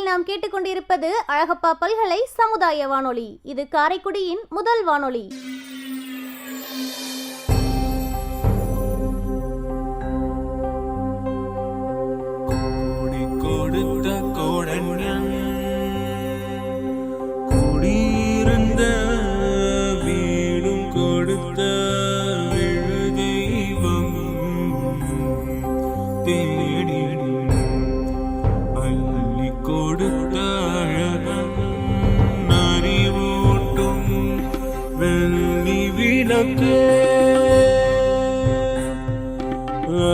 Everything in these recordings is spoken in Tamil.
நிகழ்ச்சியில் நாம் கேட்டுக்கொண்டிருப்பது அழகப்பா பல்கலை சமுதாய வானொலி. இது காரைக்குடியின் முதல் வானொலி.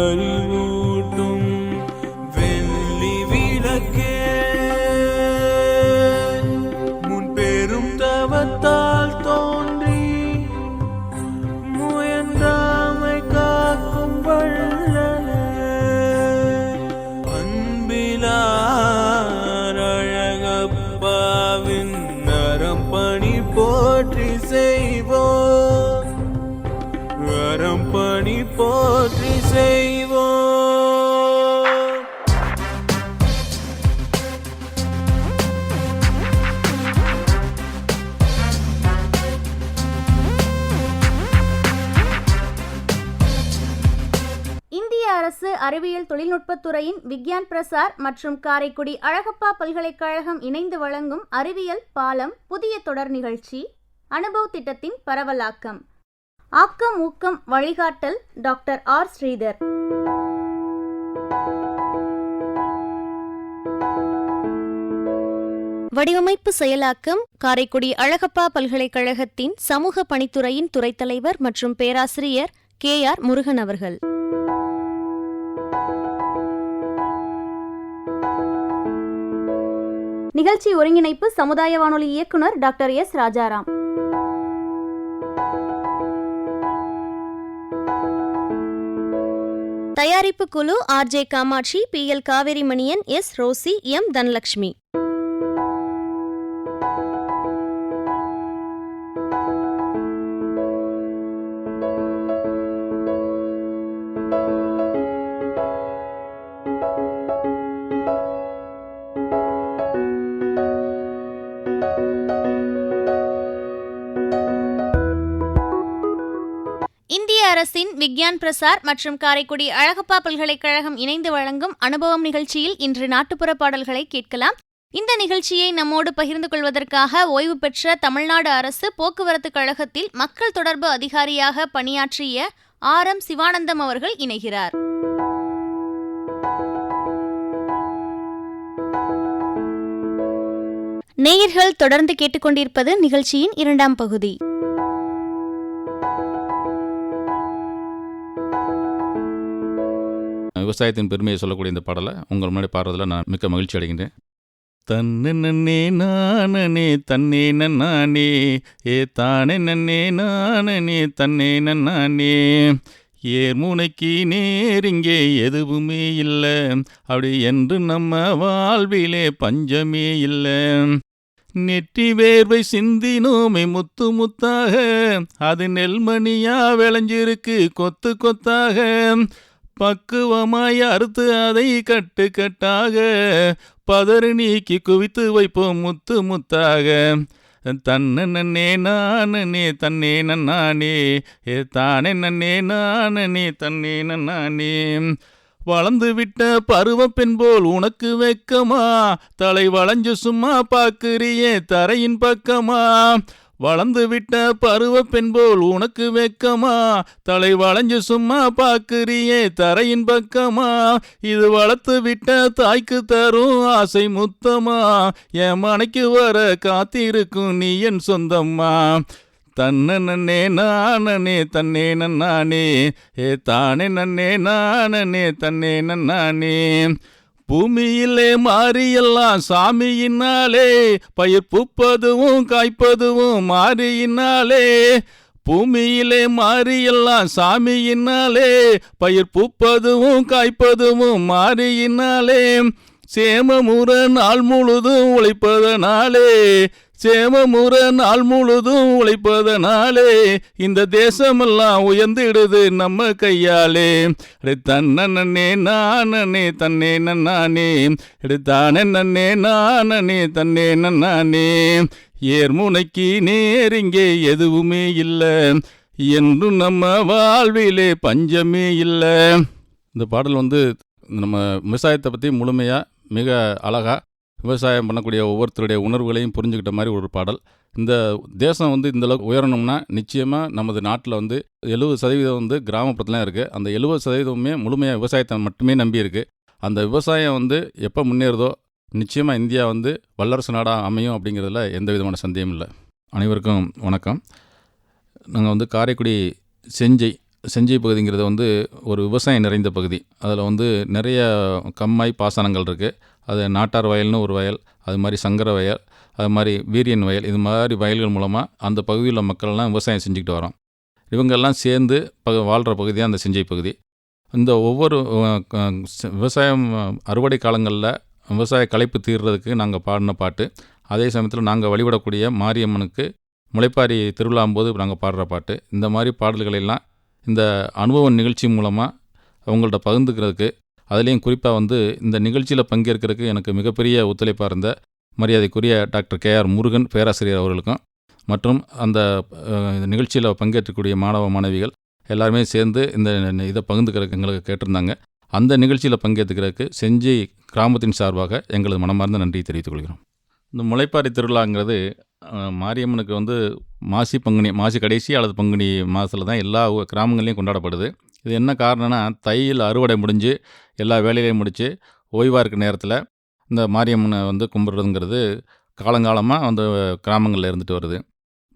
அறிவூட்டும் வெள்ளி விளக்கே, முன் பெரும் தவத்தால் தோன்றி முயன்றாமை காக்கும் வள்ளலே, அன்பிலார் அழகப்பாவின் நரம் பணி போற்றி செய்வோம், நரம் பணி போற்றி செய்வோம். இந்திய அரசு அறிவியல் தொழில்நுட்பத்துறையின் விக்யான் பிரசார் மற்றும் காரைக்குடி அழகப்பா பல்கலைக்கழகம் இணைந்து வழங்கும் அறிவியல் பாலம் புதிய தொடர் நிகழ்ச்சி அனுபவ் திட்டத்தின் பரவலாக்கம். ஆக்கம் ஊக்கம் வழிகாட்டல் டாக்டர் ஆர். ஸ்ரீதர். வடிவமைப்பு செயலாக்கம் காரைக்குடி அழகப்பா பல்கலைக்கழகத்தின் சமூக பணித்துறையின் துறைத் தலைவர் மற்றும் பேராசிரியர் KR முருகன் அவர்கள். நிகழ்ச்சி ஒருங்கிணைப்பு சமுதாய வானொலி இயக்குனர் டாக்டர் S. ராஜாராம். தயாரிப்பு குழு RJ Kamakshi, PL Kaverimanian, S. Rosy, M. Dhanalakshmi. இந்திய அரசின் விக்யான் பிரசார் மற்றும் காரைக்குடி அழகப்பா பல்கலைக்கழகம் இணைந்து வழங்கும் அனுபவம் நிகழ்ச்சியில் இன்று நாட்டுப்புற பாடல்களை கேட்கலாம். இந்த நிகழ்ச்சியை நம்மோடு பகிர்ந்து கொள்வதற்காக ஓய்வு பெற்ற தமிழ்நாடு அரசு போக்குவரத்து கழகத்தில் மக்கள் தொடர்பு அதிகாரியாக பணியாற்றிய RM சிவானந்தம் அவர்கள் இணைகிறார். நேயர்கள் தொடர்ந்து கேட்டுக்கொண்டிருப்பது நிகழ்ச்சியின் 2ஆம் பகுதி. விவசாயத்தின் பெருமையை சொல்லக்கூடிய இந்த பாடலை உங்கள் முன்னாடி பாடுறதுல நான் மிக்க மகிழ்ச்சி அடைகின்றேன். தன்னு நன்னே நானே தன்னே நன்னானே, ஏ தானே நன்னே நானே தன்னே நன்னானே, ஏர்முனைக்கு நேரிங்கே எதுவுமே இல்லை, அப்படி என்று நம்ம வாழ்விலே பஞ்சமே இல்லை. நெற்றி வேர்வை சிந்தினோமே முத்து முத்தாக, அது நெல்மணியா விளைஞ்சிருக்கு கொத்து கொத்தாக, பக்குவமாய் அறுத்து அதை கட்டு கட்டாக, பதறு நீக்கி குவித்து வைப்போம் முத்து முத்தாக. தன்னு நன்னே நானே தன்னே நன்னானே, ஏ தானே நன்னே நானே தன்னே நன்னானே. வளர்ந்து விட்ட பருவ பெண் போல் உனக்கு வெக்கமா, தலை வளைஞ்சு சும்மா பாக்குறியே தரையின் பக்கமா. வளர்ந்து விட்ட பருவ பெண் போல் உனக்கு வெக்கமா, தலை வளைஞ்சு சும்மா பாக்குறியே தரையின் பக்கமா. இது வளர்த்து விட்ட தாய்க்கு தரும் ஆசை முத்தமா, என் மனைக்கு வர காத்திருக்கும் நீ என் சொந்தம்மா. தன்ன நன்னே நானே தன்னே நன்னானே, ஏ தானே நன்னே நானே தன்னே நன்னானே. பூமியிலே மாறியெல்லாம் சாமியினாலே, பயிர் பூப்பதுவும் காய்ப்பதுவும் மாறியினாலே. பூமியிலே மாறியெல்லாம் சாமியினாலே, பயிர் பூப்பதுவும் காய்ப்பதுவும் மாறியினாலே. சேமமுற நாள் முழுதும் உழைப்பதனாலே, சேமமுற நாள் முழுதும் உழைப்பதனாலே இந்த தேசமெல்லாம் உயர்ந்திடுது நம்ம கையாலே. தன்னே நானே தன்னே நன்னானே, தானே நன்னே நானே தன்னே நன்னானே. ஏர்முனைக்கு நேரிங்கே எதுவுமே இல்லை, என்றும் நம்ம வாழ்விலே பஞ்சமே இல்லை. இந்த பாடல் வந்து நம்ம விவசாயத்தை பற்றி முழுமையாக மிக அழகாக விவசாயம் பண்ணக்கூடிய ஒவ்வொருத்தருடைய உணர்வுகளையும் புரிஞ்சுக்கிட்ட மாதிரி ஒரு பாடல். இந்த தேசம் வந்து இந்தளவுக்கு உயரணும்னா நிச்சயமாக நமது நாட்டில் வந்து 70% வந்து கிராமப்புறத்துலாம் இருக்குது. அந்த 70%மே முழுமையாக விவசாயத்தை மட்டுமே நம்பி இருக்குது. அந்த விவசாயம் வந்து எப்போ முன்னேறுதோ நிச்சயமாக இந்தியா வந்து வல்லரசு நாடாக அமையும் அப்படிங்கிறதுல எந்த விதமான சந்தேகமும் இல்லை. அனைவருக்கும் வணக்கம். நாங்கள் வந்து காரைக்குடி செஞ்சை பகுதிங்கிறது வந்து ஒரு விவசாயம் நிறைந்த பகுதி. அதில் வந்து நிறைய கம்மாய் பாசனங்கள் இருக்குது. அது நாட்டார் வயல்னு ஒரு வயல், அது மாதிரி சங்கர வயல், அது மாதிரி வீரியன் வயல், இது மாதிரி வயல்கள் மூலமாக அந்த பகுதியில் மக்கள்லாம் விவசாயம் செஞ்சுக்கிட்டு வரோம். இவங்கெல்லாம் சேர்ந்து வாழ்கிற பகுதி தான் அந்த செஞ்சை பகுதி. இந்த ஒவ்வொரு விவசாயம் அறுவடை காலங்களில் விவசாய களைப்பு தீர்றதுக்கு நாங்கள் பாடின பாட்டு, அதே சமயத்தில் நாங்கள் வழிபடக்கூடிய மாரியம்மனுக்கு முளைப்பாரி திருவிழாம்போது நாங்கள் பாடுற பாட்டு, இந்த மாதிரி பாடல்களெல்லாம் இந்த அனுபவ நிகழ்ச்சி மூலமாக அவங்கள்ட்ட பகிர்ந்துக்கிறதுக்கு, அதுலேயும் குறிப்பாக வந்து இந்த நிகழ்ச்சியில் பங்கேற்கிறதுக்கு எனக்கு மிகப்பெரிய ஒத்துழைப்பாக இருந்த மரியாதைக்குரிய டாக்டர் KR முருகன் பேராசிரியர் அவர்களுக்கும், மற்றும் அந்த நிகழ்ச்சியில் பங்கேற்றக்கூடிய மாணவ மாணவிகள் எல்லாருமே சேர்ந்து இந்த இதை பகிர்ந்துக்கிறதுக்கு எங்களுக்கு கேட்டிருந்தாங்க. அந்த நிகழ்ச்சியில் பங்கேற்றுக்கிறதுக்கு செஞ்சை கிராமத்தின் சார்பாக எங்களது மனமார்ந்த நன்றியை தெரிவித்துக் கொள்கிறோம். இந்த முளைப்பாரி திருவிழாங்கிறது மாரியம்மனுக்கு வந்து மாசி கடைசி அல்லது பங்குனி மாதத்தில் தான் எல்லா கிராமங்கள்லையும் கொண்டாடப்படுது. இது என்ன காரணம்னா, தையில் அறுவடை முடிஞ்சு எல்லா வேலையிலையும் முடித்து ஓய்வாக இருக்கிற நேரத்தில் இந்த மாரியம்மனை வந்து கும்பிட்றதுங்கிறது காலங்காலமாக அந்த கிராமங்களில் இருந்துட்டு வருது.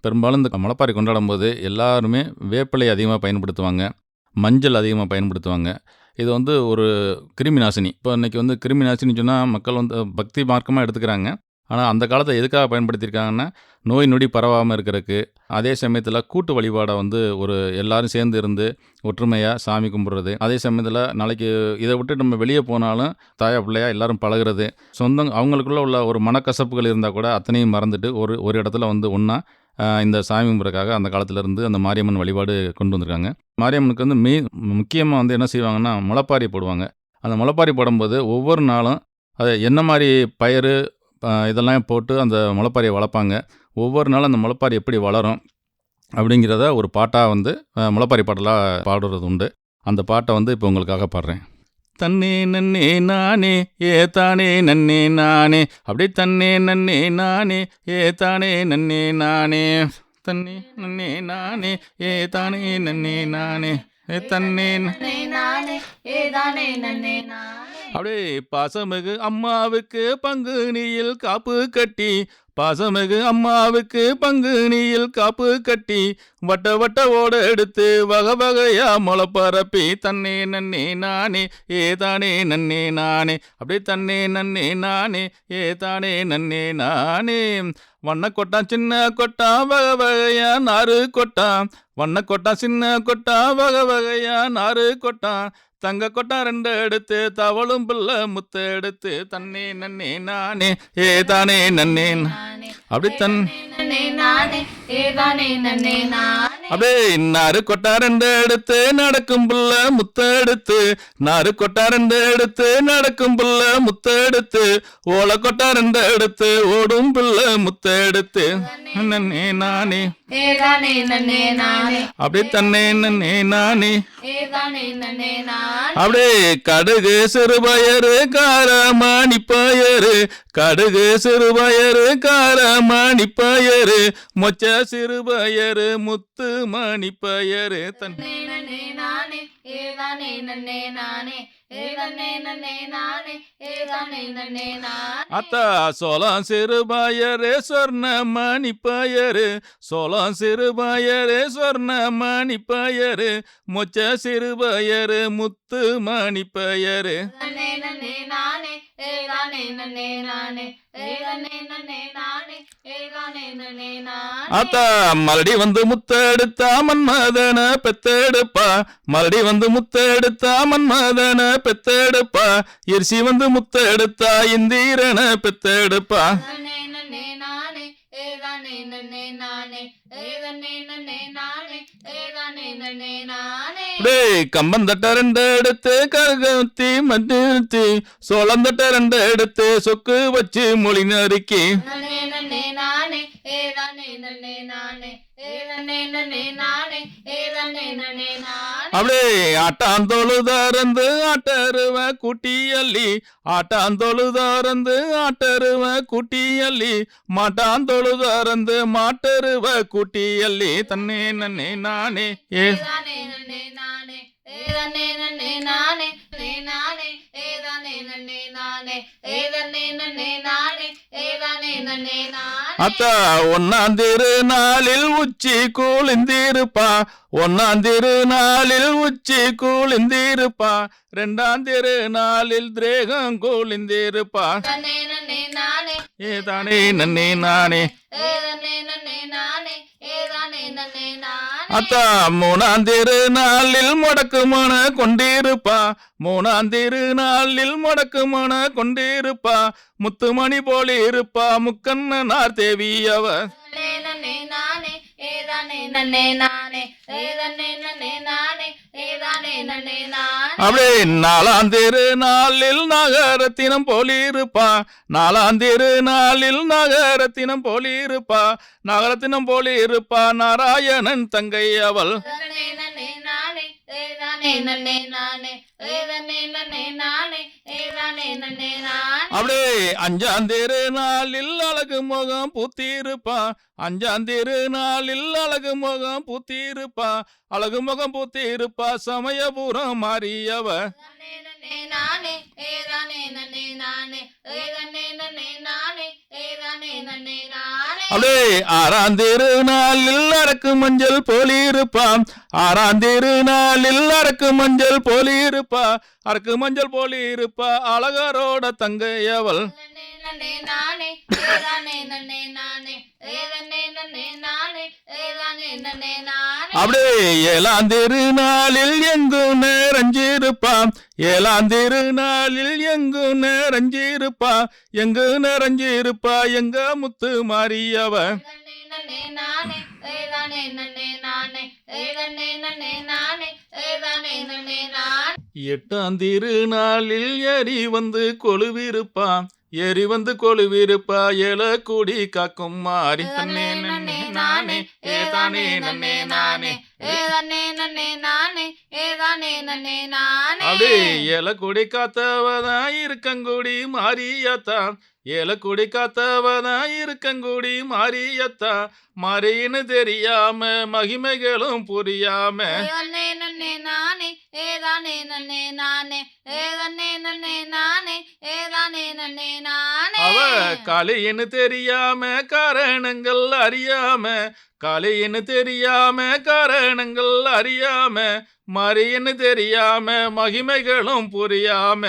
பெரும்பாலும் இந்த முளைப்பாரி கொண்டாடும் போது எல்லாருமே வேப்பிலை அதிகமாக பயன்படுத்துவாங்க, மஞ்சள் அதிகமாக பயன்படுத்துவாங்க. இது வந்து ஒரு கிருமி நாசினி. இப்போ இன்றைக்கி வந்து கிருமி நாசினி சொன்னால் மக்கள் வந்து பக்தி மார்க்கமாக எடுத்துக்கிறாங்க. ஆனால் அந்த காலத்தை எதுக்காக பயன்படுத்தியிருக்காங்கன்னா, நோய் நொடி பரவாமல் இருக்கிறதுக்கு, அதே சமயத்தில் கூட்டு வழிபாடை வந்து ஒரு எல்லாரும் சேர்ந்து இருந்து ஒற்றுமையாக சாமி கும்பிட்றது, அதே சமயத்தில் நாளைக்கு இதை விட்டு நம்ம வெளியே போனாலும் தாயா பிள்ளையா எல்லாரும் பழகிறது, அவங்களுக்குள்ளே உள்ள ஒரு மனக்கசப்புகள் இருந்தால் கூட அத்தனையும் மறந்துட்டு ஒரு இடத்துல வந்து ஒன்றா இந்த சாமி கும்பிட்றதுக்காக அந்த காலத்திலேருந்து அந்த மாரியம்மன் வழிபாடு கொண்டு வந்திருக்காங்க. மாரியம்மனுக்கு வந்து முக்கியமாக வந்து என்ன செய்வாங்கன்னா, முளைப்பாரி போடுவாங்க. அந்த முளைப்பாரி போடும்போது ஒவ்வொரு நாளும் அது என்ன மாதிரி பயிறு இதெல்லாம் போட்டு அந்த முளைப்பாரியை வளர்ப்பாங்க. ஒவ்வொரு நாளும் அந்த முளைப்பாரி எப்படி வளரும் அப்படிங்கிறத ஒரு பாட்டாக வந்து முளைப்பாரி பாட்டெல்லாம் பாடுறது உண்டு. அந்த பாட்டை வந்து இப்போ உங்களுக்காக பாடுறேன். தன்னே நன்னே நானே தானே நன்னே நானே, அப்படி தன்னே நன்னே நானே தானே நன்னே நானே, தன்னே நன்னே நானே தானே நன்னே நானே தன்னே நானே தானே நன்னே நானே. அப்படியே பாசமிகு அம்மாவுக்கு பங்குனியில் காப்பு கட்டி, பாசமிகு அம்மாவுக்கு பங்குனியில் காப்பு கட்டி, வட்ட வட்ட ஓட எடுத்து வகை வகையா முளைப்பரப்பி, தன்னே நன்னே நானே தானே நன்னே நானே, அப்படியே தன்னே நன்னே நானே தானே நன்னே நானே. வண்ண கொட்டான் சின்ன கொட்டான் வகை வகையா நாறு கொட்டான், வண்ண கொட்டான் சின்ன கொட்டான் வகை வகையா நாறு கொட்டான், தங்க கொட்டா 2 எடுத்து தவளும் பிள்ளை முத்த எடுத்து, தன்னே நன்னே நானே தானே நன்னே அப்படி அப்படியே நாறு கொட்டா 2 எடுத்து நடக்கும் பிள்ளை முத்த எடுத்து, நாறு கொட்டா 2 எடுத்து நடக்கும் பிள்ளை முத்த எடுத்து, ஓலை கொட்டா 2 எடுத்து ஓடும் பிள்ளை முத்த எடுத்து, நன்னே நானே அப்படி தன்னே நன்னே நானே. அப்படியே கடுகு சிறுபயறு காரமணி பயறு, கடுகு சிறுபயறு காரமணி பயறு, மொச்ச சிறுபயறு முத்து மணி பயறு, தன்னே நன்னே நானே தானே நன்னே நானே தானே நன்னே நானே தானே நன்னே நானே. அத்தா சோளம் சிறுபயறு சொர்ண மணி பயறு, சோளம் சிறுபயறு சொர்ண மணி பயறு, மொச்ச சிறுபயறு முத்து மணி பயறு, தானே நன்னே நானே தானே நன்னே நானே தானே நன்னே நானே தானே நன்னே நானே. அத்தா மறுபடி வந்து முத்த எடுத்தா மன்மதன பெத்தெடுப்பா, மறுபடி வந்து முத்த எடுத்தா மன்மதன பெத்தெடுப்பா எரிசி வந்து முத்த எடுத்தா இந்திரனை பெத்தெடுப்பா கம்பந்தட்ட ரெண்டு எடுத்து கருகத்தி மத்தி சோளந்தட்ட ரெண்டு எடுத்து சொக்கு வச்சு மொழி நறுக்கி அப்படியே ஆட்டாந்தொழுதறந்து ஆட்டருவ கூட்டி அள்ளி ஆட்டாந்தொழுதறந்து ஆட்டருவ கூட்டி அள்ளி மாட்டாந்தொழுதறந்து மாட்டருவ கூட்டி அள்ளி தன்னே நன்னே நானே ஏ அத்தா ஒன்னாம் திருநாளில் உச்சி கூலிந்திருப்பா ஒன்னாம் திருநாளில் உச்சி கூலிந்திருப்பா ரெண்டாம் திருநாளில் திரேகம் கூலிந்திருப்பா ஏதானே நன்னே நானே அத்தா மூணாம் திருநாளில் முடக்குமன கொண்டிருப்பா மூணாம் திருநாளில் முடக்குமன கொண்டிருப்பா முத்துமணி போல இருப்பா முக்கண்ணனார் தேவி அவ அப்படியே நாலாம் திருநாளில் நகரத்தினம் போலிருப்பா நாலாம் திருநாளில் நகரத்தினம் போலிருப்பா நகரத்தினம் போலிருப்பா நாராயணன் தங்கை அவள் அப்படியே அஞ்சாம் திருநாளில் அழகு முகம் பூத்திருப்பா அஞ்சாம் திருநாளில் அழகு முகம் பூத்திருப்பா அழகு முகம் பூத்திருப்பா சமயபுரம் மாறியவ அப்படியே ஆறாம் திருநாளில் அரக்கு மஞ்சள் போலிருப்பா ஆறாம் திருநாளில் அரக்கு மஞ்சள் போலிருப்பா அரக்கு மஞ்சள் போலிருப்பா அழகரோட தங்கையவள் அப்படியே ஏழாம் திருநாளில் எங்கு நிறைஞ்சிருப்பா ஏழாம் திருநாளில் எங்கு நிறைஞ்சிருப்பா எங்கு நிறைஞ்சிருப்பா எங்க முத்து மாறியவ எட்டாம் திருநாளில் எரி வந்து கொழுவிருப்பா எரி வந்து கொழுவிருப்பா ஏல கூடி காக்கும் மாறி தன்னே நன்னே நானே ஏதானே நன்னே நானே அப்படியே ஏல கூடி காத்தவதான் இருக்கங்குடி மாறியத்தா ஏல கூடி காத்தவதான் இருக்கங்குடி மாறியத்தா மாறின்னு தெரியாம மகிமைகளும் புரியாம அவ காளின்னு தெரியாம காரணங்கள் அறியாம காளின்னு தெரியாம காரணங்கள் அறியாம மறியன்னு தெரியாம மகிமைகளும் புரியாம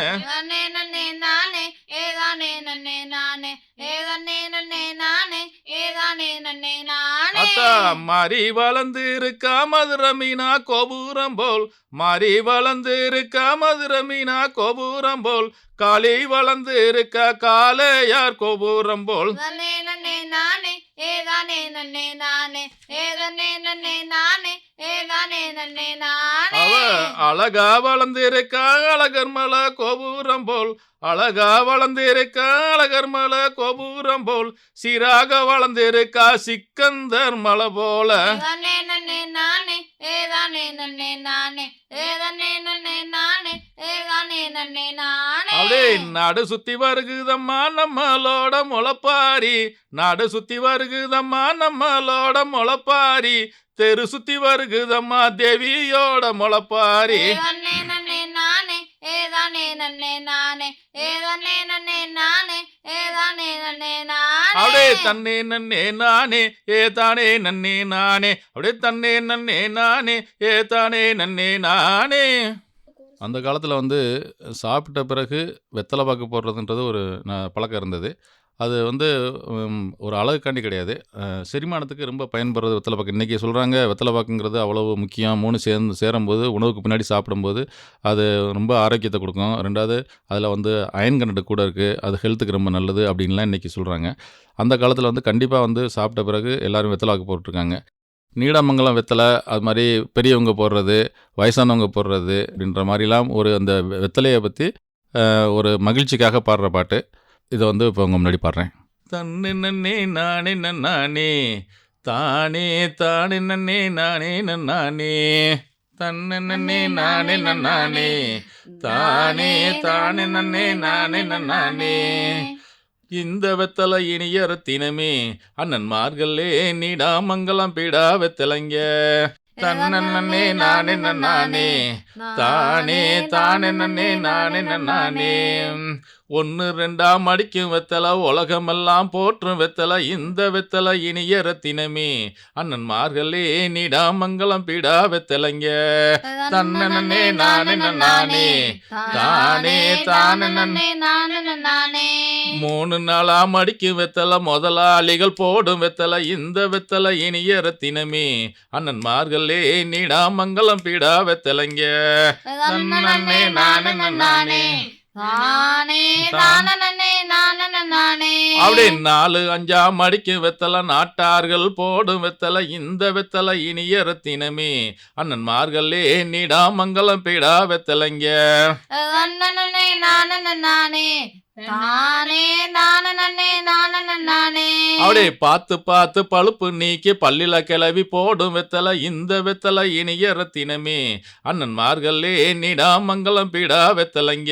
அத்தா மாறி வளர்ந்து இருக்கா மதுரை மீனா கோபுரம் போல் மாறி வளர்ந்து இருக்கா மதுரை மீனா கோபுரம் போல் காளி வளர்ந்து இருக்கா காளையார் கோபுரம் போல் அவ அழகா வளர்ந்திருக்கா அழகர் மலை கோபுரம் போல் அழகா வளர்ந்திருக்கா அழகர் மலை கோபுரம் போல் சீராக வளர்ந்திருக்கா சிக்கந்தர் மலை போல அப்படியே நாடு சுத்தி வருகுதம்மா நம்மளோட முளப்பாரி நாடு சுத்தி வருகுதம்மா நம்மளோட முளப்பாரி தெரு சுத்தி வருகுதம்மா தேவியோட முளப்பாரி அப்படியே தன்னே நன்னே நானே ஏதானே நன்னே நானே அப்படியே தன்னே நன்னே நானே ஏதானே நன்னே நானே. அந்த காலத்தில் வந்து சாப்பிட்ட பிறகு வெத்தலை பாக்கு போடுறதுன்றது ஒரு பழக்கம் இருந்தது. அது வந்து ஒரு அழகுக்காண்டி கிடையாது. செரிமானத்துக்கு ரொம்ப பயன்படுறது வெத்தலை பாக்கு. இன்றைக்கி சொல்கிறாங்க வெத்தலை பாக்குங்கிறது அவ்வளவு முக்கியம். 3 சேரும்போது உணவுக்கு பின்னாடி சாப்பிடும்போது அது ரொம்ப ஆரோக்கியத்தை கொடுக்கும். 2வது அதில் வந்து அயன் கண்டென்ட் கூட இருக்குது. அது ஹெல்த்துக்கு ரொம்ப நல்லது அப்படின்லாம் இன்றைக்கி சொல்கிறாங்க. அந்த காலத்தில் வந்து கண்டிப்பாக வந்து சாப்பிட்ட பிறகு எல்லோரும் வெத்தலை பாக்கு போட்டிருக்காங்க. நீடாமங்கலம் வெத்தலை, அது மாதிரி பெரியவங்க போடுறது, வயசானவங்க போடுறது அப்படின்ற மாதிரிலாம் ஒரு அந்த வெத்தலையை பற்றி ஒரு மகிழ்ச்சிக்காக பாடுற பாட்டு. இதை வந்து இப்போ உங்கள் முன்னாடி பாடுறேன். தன்னு நன்னே நானே நன்னானே தானே தானே நன்னே நானே நன்னானே தன்னு நன்னே நானே நன்னானே தானே தானே நன்னே நானே நன்னானே. இந்த வெத்தலை இனிய ரத்தினமே அண்ணன்மார்களே நீடாமங்கலம் பீடா வெத்தலைங்க. தன்னே நானே நன்னானே தானே தானே நன்னே நானே நன்னானே. 1 2 அடிக்கும் வெத்தலை உலகமெல்லாம் போற்றும் வெத்தலை இந்த வெத்தலை இனிய ரத்தினமே அண்ணன்மார்களே நீடாமங்கலம் பீடா வெத்தலைங்க. தன்னே நானே நன்னானே தானே தானே நன்னே நானே நன்னானே. 3 நாளா மடிக்கும் வெத்தலை முதலாளிகள் போடும் வெத்தலை இந்த வெத்தலை இனிய ரத்தினமே அண்ணன்மார்களே நீடாமங்கலம் பீடா வெத்தலைங்க. தன்னே நானே நன்னானே அப்படி 4 5 மடிக்கும் வெத்தலை நாட்டார்கள் போடும் வெத்தலை இந்த வெத்தலை இனிய ரத்தினமே அண்ணன்மார்களே நீடாமங்கலம் பீடா வெத்தலைங்க. அப்படியே பார்த்து பார்த்து பழுப்பு நீக்கி பள்ளில கிளவி போடும் வெத்தலை இந்த வெத்தலை இனிய ரத்தினமே அண்ணன்மார்களே நீடாமங்கலம் பீடா வெத்தலைங்க.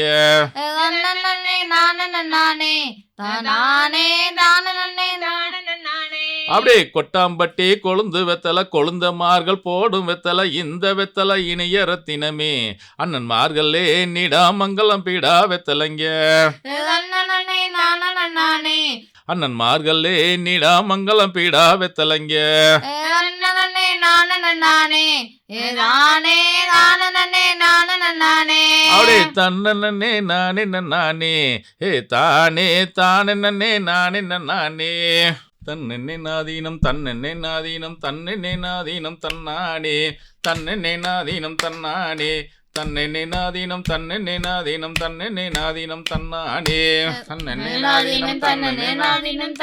அப்படியே கொட்டாம்பட்டி கொழுந்து வெத்தலை கொழுந்தமார்கள் போடும் வெத்தலை இந்த வெத்தலை இனிய ரத்தினமே அண்ணன்மார்களே நீடாமங்கலம் பீடா வெத்தலைங்க. அண்ணன்மார்களே நீடாமங்கலம் பீடா வெத்தலைங்க. அப்படியே தன்னே நானே நன்னானே தானே தானே நன்னே நானே நன்னானே. தன்னென்னே நாதீனம் தன்னென்னே நாதீனம் தன்னென்னே நாதீனம் தன்னானே தன்னென்னே நாதீனம் தன்னானே தன்னென்னே நாதீனம் தன்னென்னே நாதீனம் தன்னென்னே நாதீனம் தன்னானே தன்னென்னே நாதீனம் தன்னென்னே நாதீனம்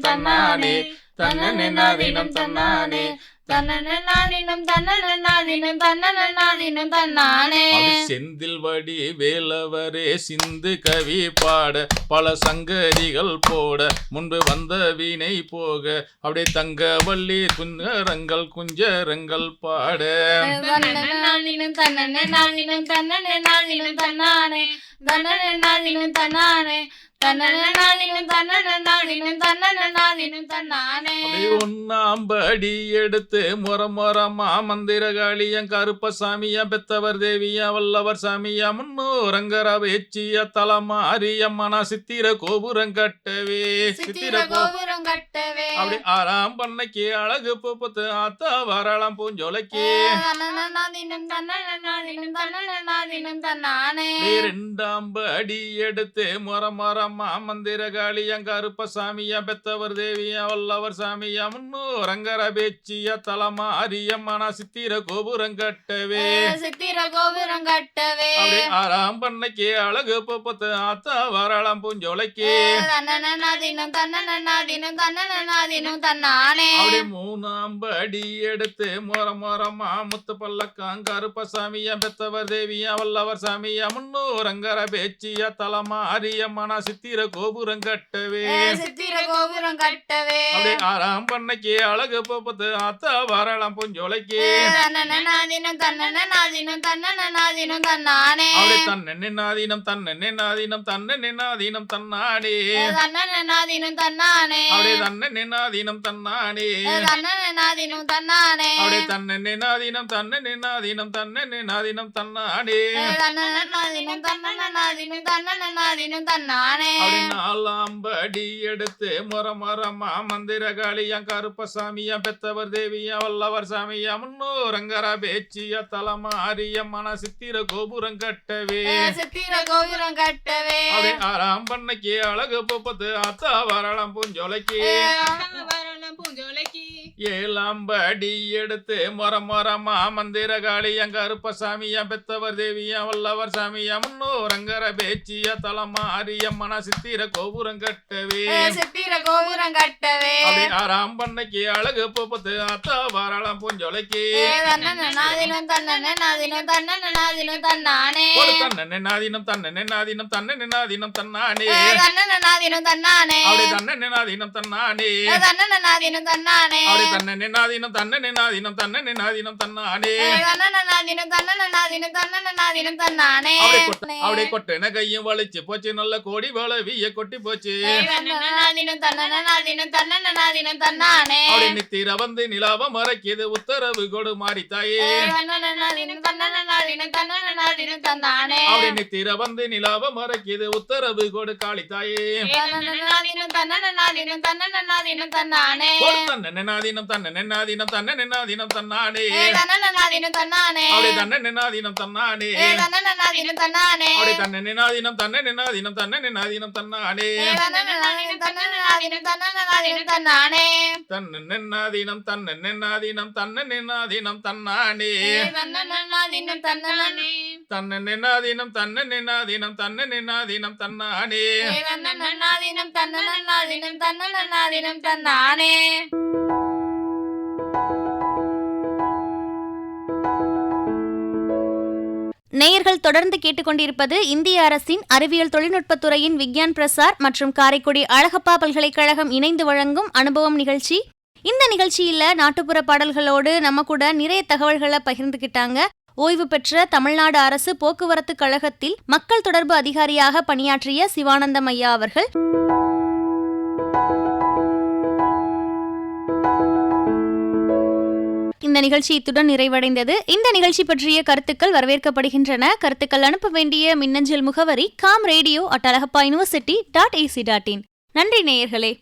தன்னென்னே நாதீனம் தன்னானே தன்னென்னே நாதீனம் தன்னானே செந்தில் வடி வேலவரே சிந்து கவி பாட பல சங்கதிகள் போட முன்பு வந்த வீணை போக அப்படியே தங்கவள்ளி குஞ்சரங்கள் குஞ்சரங்கள் பாட ஒன்னாம்படி எடுத்து முறமுறமா மந்திரகாளிய கருப்பசாமியா பெத்தவர் தேவியா வல்லவர் சாமியா முன்னோரங்கர வேச்சிய தலமாரியம்மனா சித்திர கோபுரம் கட்டவே சித்திர கோபுரம் கட்டவே அப்படி 6ஆம் பண்ணைக்கு அழகு பூப்பத்து ஆத்தா வரலாம் பூஞ்சோலைக்கு 2ஆம் படி எடுத்து முறமுறமா மந்திரகாளிய கருப்பசாமியா பெத்தவர் தேவியா வல்லவர் சாமியா முன்னோரங்கர பேச்சிய தலமாரியம்மனா சித்திர கோபுரம் கட்டவே சித்திர கோபுரம் கட்டவே அப்படி 6ஆம் பண்ணைக்கு அழகு பூப்பத்து ஆத்தா வரலாம் பூஞ்சோலைக்கு அப்படி 3ஆம் படி எடுத்து முறமுறமா முத்து பல்லக்காங் கருப்பசாமியா பெத்தவர் தேவியா வல்லவர் சாமியா முன்னோரங்கர பேச்சிய தலமாரியம்மனா சித்திர கோபுரம் கட்டவே சித்திர கோபுரம் கட்டவே அப்படி 6ஆம் பண்ணைக்கு அழகு பூப்பத்து ஆத்தா வரலாம் பூஞ்சோலைக்கு அப்படி தன்னென்னே நாதீனம் தன்னென்னே நாதீனம் தன்னானே அப்படியே தன்னென்னே நாதீனம் தன்னானே அப்படியே தன்னென்னே நாதீனம் தன்னென்னே நாதீனம் தன்னென்னே நாதீனம் தன்னானே அப்படி 4ஆம் படி எடுத்து முறமுறமா மந்திரகாளி காளியா கருப்பசாமியா பெத்தவர் தேவியா வல்லவர் சாமியா முன்னோரங்கரா பேச்சியா தலமாரியா மன சித்திர கோபுரம் கட்டவே சித்திர கோபுரம் கட்டவே அப்படியே ஆறாம் பண்ணைக்கு அழகு பொப்பத்து அத்தா வரலாம் பூஞ்சோலைக்கு ஏழாம் படி எடுத்து மொரமா மந்திர காளியா கருப்பசாமியா பெத்தவர் தேவியா வல்லவர் சாமியா முன்னோரங்கர பேச்சியா தலமாரியா மன சித்திர கோபுரம் கட்டவே சித்திர கோபுரம் கட்டவே அப்படியே ஆறாம் பண்ணைக்கு அழகு பொப்பத்து அத்தா வரலாம் பூஞ்சோலைக்கு நாதினம் தன்னே நாதினம் தன்னே நாதினம் தன்னானே தன்னே நாதினம் தன்னே நாதினம் தன்னே நாதினம் தன்னானே தன்னே நாதினம் தன்னானே அப்படியே தன்னே நாதினம் தன்னானே தன்னே நாதினம் தன்னானே அப்படியே தன்னே நாதினம் தன்னே நாதினம் தன்னே நாதினம் தன்னானே நாதினம் தன்னே நாதினம் தன்னே நாதினம் தன்னானே அப்படியே கொட்டின கையும் வலிச்சு போச்சு நல்ல கோடி வளவிய கொட்டி போச்சு நாதினம் தன்னே நாதினம் தன்னே நாதினம் தன்னானே அப்படி நித்திர வந்து நிலாவ மறைக்கிது உத்தரவு கொடு மாறி தாயே நாதினம் தன்னே நாதினம் தன்னே நாதினம் தன்னானே அப்படி நித்திர வந்து நிலாவ மறைக்கிது உத்தரவு கொடு காளி தாயே நாதினம் தன்னே நாதினம் தன்னே நாதினம் தன்னானே தன்னே நாதினம் தன்னே நாதினம் தன்னே நாதினம் தன்னானே நாதினம் தன்னானே அப்படி தன்னே நாதினம் தன்னானே நாதினம் தன்னானே அப்படி தன்னே நாதினம் தன்னே நாதினம் தன்னே நாதினம் தன்னானே நாதினம் தன்னானே தன்னே நாதினம் தன்னே நாதினம் தன்னே நாதினம் தன்னானே நாதினம் தன்னானே தன்னே நாதினம் தன்னே நாதினம் தன்னே நாதினம் தன்னானே நாதினம் தன்னாதினம் தன்னாதினம் தன்னானே. நேயர்கள் தொடர்ந்து கேட்டுக்கொண்டிருப்பது இந்திய அரசின் அறிவியல் தொழில்நுட்பத்துறையின் விக்யான் பிரசார் மற்றும் காரைக்குடி அழகப்பா பல்கலைக்கழகம் இணைந்து வழங்கும் அனுபவம் நிகழ்ச்சி. இந்த நிகழ்ச்சியில நாட்டுப்புற பாடல்களோடு நம்ம கூட நிறைய தகவல்களை பகிர்ந்துக்கிட்டாங்க ஓய்வு பெற்ற தமிழ்நாடு அரசு போக்குவரத்து கழகத்தில் மக்கள் தொடர்பு அதிகாரியாக பணியாற்றிய சிவானந்தம் ஐயா அவர்கள். இந்த நிகழ்ச்சி இத்துடன் நிறைவடைந்தது. இந்த நிகழ்ச்சி பற்றிய கருத்துக்கள் வரவேற்கப்படுகின்றன. கருத்துக்கள் அனுப்ப வேண்டிய மின்னஞ்சல் முகவரி comradio@alagappauniversity.ac.in. நன்றி நேயர்களே.